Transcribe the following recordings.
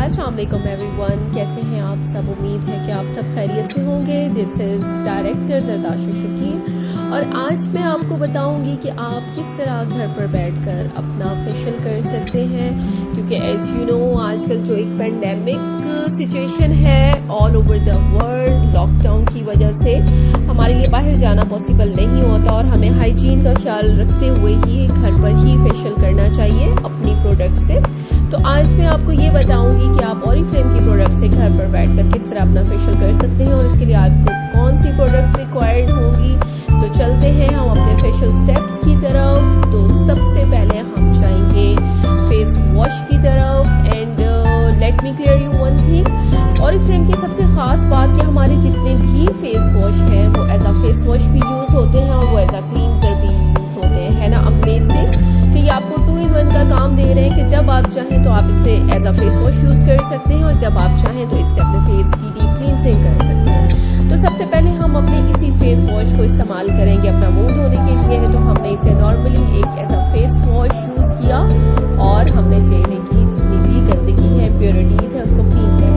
अस्सलाम वालेकुम एवरीवन, कैसे हैं आप सब। उम्मीद है कि आप सब खैरियत से होंगे। दिस इज़ डायरेक्टर जरदाशा शकील और आज मैं आपको बताऊंगी कि आप किस तरह घर पर बैठकर अपना फेशियल कर सकते हैं, क्योंकि एज यू नो आजकल जो एक पेंडेमिक सिचुएशन है all over the world, lockdown की वजह से हमारे लिए बाहर जाना पॉसिबल नहीं होता और हमें हाइजीन का ख्याल रखते हुए ही घर पर ही फेशियल करना चाहिए अपनी प्रोडक्ट से। तो आज मैं आपको ये बताऊंगी कि आप ऑरिफ्लेम की प्रोडक्ट से घर पर बैठकर किस तरह अपना फेशियल कर सकते हैं और इसके लिए आपको कौन सी प्रोडक्ट्स रिक्वायर्ड होंगी। तो चलते हैं हम अपने फेशियल स्टेप्स की तरफ। तो सबसे पहले हम जाएंगे फेस वॉश की तरफ and let me clear you one thing. Oriflame की सबसे खास बात कि हमारे जितने भी फेस वॉश हैं वो एज अ फेस वॉश भी यूज होते हैं और वो एज अ क्लींजर भी यूज होते हैं, है ना। अमेजिंग कि ये आपको 2 in 1 का काम दे रहे हैं कि जब आप चाहें तो आप इसे as a face wash use कर सकते हैं और जब आप चाहें तो इससे अपने फेस की डीप क्लींजिंग कर सकते हैं। तो सबसे पहले हम अपने इसी फेस वॉश को इस्तेमाल करेंगे अपना मुंह धोने के लिए। तो हमने इसे नॉर्मली एक as a face wash use किया और हमने चेहरे की जितनी भी गंदगी है, प्योरिटीज है, उसको क्लीन किया।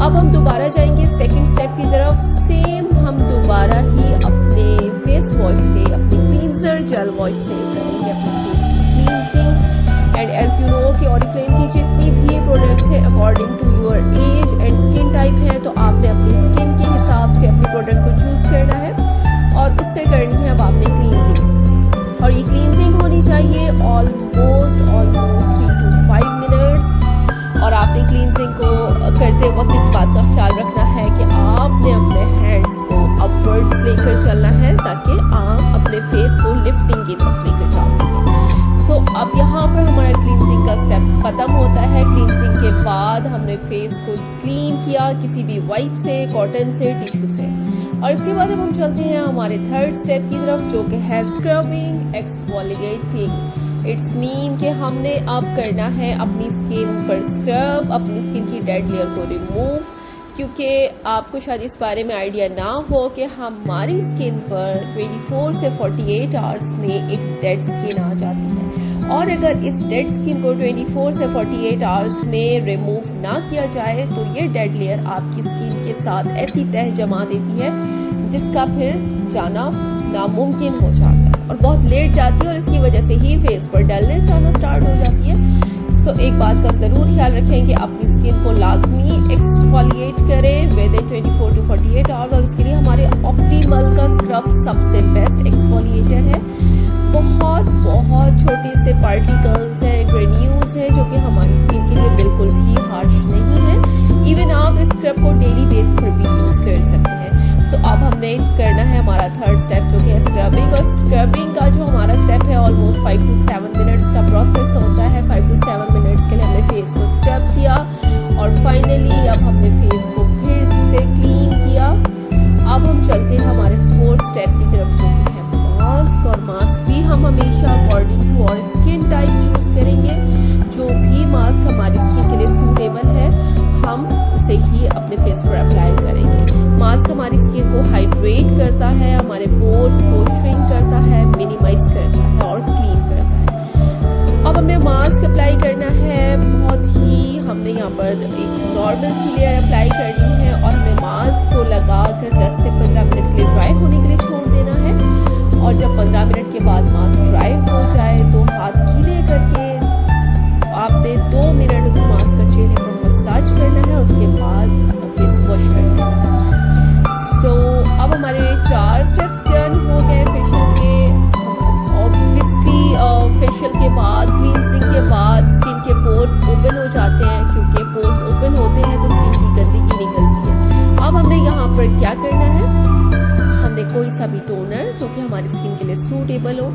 अब हम दोबारा जाएंगे सेकंड स्टेप की तरफ। सेम हम दोबारा ही अपने फेस वॉश से, अपने क्लींजर जेल वॉश से करेंगे अपने फेस की cleansing. And as you know कि ऑरिफ्लेम की जितनी भी प्रोडक्ट्स है according to your age and skin type है, तो आपने अपनी स्किन के हिसाब से अपनी प्रोडक्ट को चूज करना है और उससे करनी है अब आपने क्लींजिंग। और ये क्लींजिंग होनी चाहिए ऑलमोस्ट 3 to 5 मिनट्स। और आपने क्लींजिंग को करते वक्त इस बात का ख्याल रखना है कि आपने अपने हैंड्स को अपवर्ड्स लेकर चलना है ताकि आप अपने फेस को लिफ्टिंग की तरफ लेकर जा सकें। सो अब यहाँ पर हमारा क्लींजिंग का स्टेप खत्म होता है। क्लींजिंग के बाद हमने फेस को क्लीन किया किसी भी वाइप से, कॉटन से, टिश्यू से। और इसके बाद अब हम चलते हैं हमारे थर्ड स्टेप की तरफ जो कि है स्क्रबिंग एक्सफोलिएटिंग। इट्स मीन कि हमने अब करना है अपनी स्किन पर स्क्रब, अपनी स्किन की डेड लेयर को रिमूव, क्योंकि आपको शायद इस बारे में आइडिया ना हो कि हमारी स्किन पर 24 से 48 आवर्स में एक डेड स्किन आ जाती है और अगर इस डेड स्किन को 24 से 48 आवर्स में रिमूव ना किया जाए तो ये डेड लेयर आपकी स्किन के साथ ऐसी तह जमा देती है जिसका फिर जाना नामुमकिन हो जाता है और बहुत लेट जाती है और इसकी वजह से ही फेस पर डलनेस आना स्टार्ट हो जाती है। सो एक बात का ज़रूर ख्याल रखें कि अपनी स्किन को लाजमी एक्सफोलिएट करें विद इन 24 to 48 आवर्स और इसके लिए हमारे ऑप्टिमल का स्क्रब सबसे बेस्ट एक्सफोलिएटर है। बहुत बहुत छोटे से पार्टिकल्स हैं, ग्रेन्यूल्स हैं जो कि हमारी स्किन के लिए बिल्कुल भी हार्श नहीं है। इवन आप इस स्क्रब को डेली बेस पर भी यूज़ कर सकते हैं। सो अब हमने करना है हमारा थर्ड स्टेप जो कि है स्क्रबिंग। और स्क्रबिंग का जो हमारा स्टेप है ऑलमोस्ट 5 to 7 मिनट्स का प्रोसेस होता है। 5 to 7 मिनट्स के लिए हमने फेस को स्क्रब किया और फाइनली अब हमने फेस को फिर से क्लीन किया। अब हम चलते हैं हमारे फोर्थ स्टेप की तरफ जो कि है मास्क। और मास्क भी हम हमेशा अकॉर्डिंग टू और स्किन टाइप चूज करेंगे। जो भी मास्क हमारी स्किन के लिए सूटेबल है हम उसे ही अपने फेस पर अप्लाई करेंगे। मास्क हमारी स्किन को हाइड्रेट करता है, हमारे पोर्स को श्रिंक करता है, मिनिमाइज करता है और क्लीन करता है। अब हमने मास्क अप्लाई करना है बहुत ही, हमने यहाँ पर एक नॉर्मल सी लेयर अप्लाई करनी है और हमें मास्क को लगाकर 10 से 15 मिनट के लिए ड्राई होने के लिए छोड़ देना है। और जब 15 मिनट के बाद मास्क ड्राई हो जाए तो हाथ गीले करके आपने 2 मिनट उस मास्क का चेहरे पर मसाज करना है और उसके बाद फेस वॉश करना है। सो अब हमारे 4 स्टेप्स डन हो गए फेशियल के। ऑब्वियसली फेशियल के बाद, क्लींजिंग के बाद स्किन के पोर्स ओपन हो जाते हैं, क्योंकि पोर्स ओपन होते हैं तो स्किन की गंदगी निकलती है। अब हमने यहाँ पर क्या करना है, हमने कोई सा भी टोनर जो कि हमारी स्किन के लिए सूटेबल हो,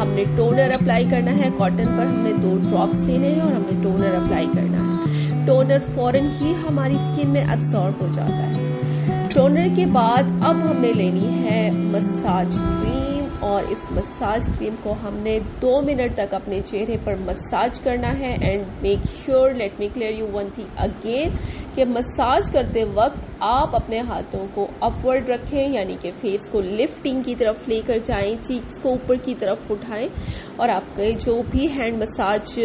हमने टोनर अप्लाई करना है। कॉटन पर हमने 2 ड्रॉप्स लेने हैं और हमने टोनर अप्लाई करना है। टोनर फौरन ही हमारी स्किन में एब्सॉर्ब हो जाता है। टोनर के बाद अब हमने लेनी है मसाज क्रीम और इस मसाज क्रीम को हमने 2 मिनट तक अपने चेहरे पर मसाज करना है। And make sure, let me clear you one thing again, कि मसाज करते वक्त आप अपने हाथों को अपवर्ड रखें, यानी कि फेस को लिफ्टिंग की तरफ लेकर जाएं, चीक्स को ऊपर की तरफ उठाएं और आपके जो भी हैंड मसाज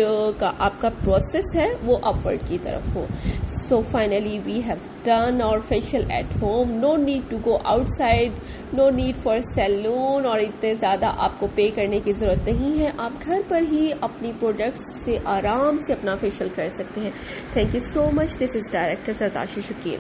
का आपका प्रोसेस है वो अपवर्ड की तरफ हो। So finally we have done our facial at home. No need to go outside, no need for salon, और इतने ज़्यादा आपको पे करने की ज़रूरत नहीं है। आप घर पर ही अपनी प्रोडक्ट्स से आराम से अपना फेशियल कर सकते हैं। Thank you so much. This is director Sartashi Shakeel.